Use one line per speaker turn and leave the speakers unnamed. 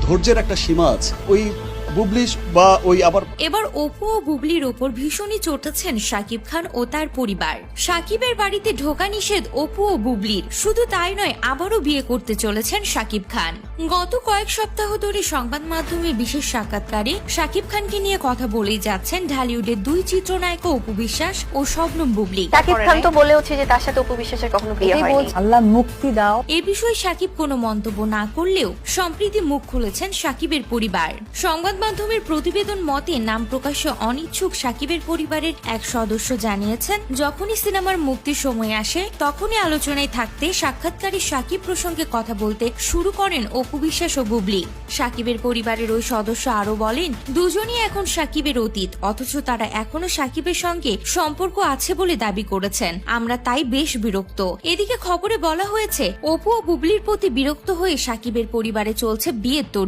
ধৈর্যের একটা সীমা আছে। ওই বুবলি বা ওই আবার
এবার অপু ও বুবলির ওপর ভীষণই চটেছেন শাকিব খান ও তার পরিবার। শাকিবের বাড়িতে ঢোকা নিষেধ অপু ও বুবলির। শুধু তাই নয়, আবারও বিয়ে করতে চলেছেন শাকিব খান। গত কয়েক সপ্তাহ ধরে সংবাদ মাধ্যমে বিশেষ সাক্ষাৎকারে শাকিব খানকে নিয়ে কথা বলেই যাচ্ছেন ঢালিউডের দুই চিত্রনায়িকা অপু বিশ্বাস ও শবনম বুবলি।
শাকিব খান তো বলেওছে যে তার সাথে অপু বিশ্বাসের কখনো বিয়ে হয়নি।
আল্লাহ মুক্তি দাও।
এ বিষয়ে শাকিব কোনো মন্তব্য না করলেও সম্প্রতি মুখ খুলেছেন শাকিবের পরিবার। সংবাদ মাধ্যমের প্রতিবেদন মতে নাম প্রকাশে অনিচ্ছুক শাকিবের পরিবারের এক সদস্য জানিয়েছেন, যখনই সিনেমার মুক্তির সময় আসে তখনই আলোচনায় থাকতে সাক্ষাৎকারে শাকিব প্রসঙ্গে কথা বলতে শুরু করেন অপু বিশ্বাস ও বুবলি। শাকিবের পরিবারের ওই সদস্য আরো বলেন, দুজনই এখন শাকিবের অতীত, অথচ তারা এখনো শাকিবের সঙ্গে সম্পর্ক আছে বলে দাবি করেছেন। আমরা তাই বেশ বিরক্ত। এদিকে খবরে বলা হয়েছে অপু ও বুবলির প্রতি বিরক্ত হয়ে শাকিবের পরিবারে চলছে বিয়ের তোড়জোড়।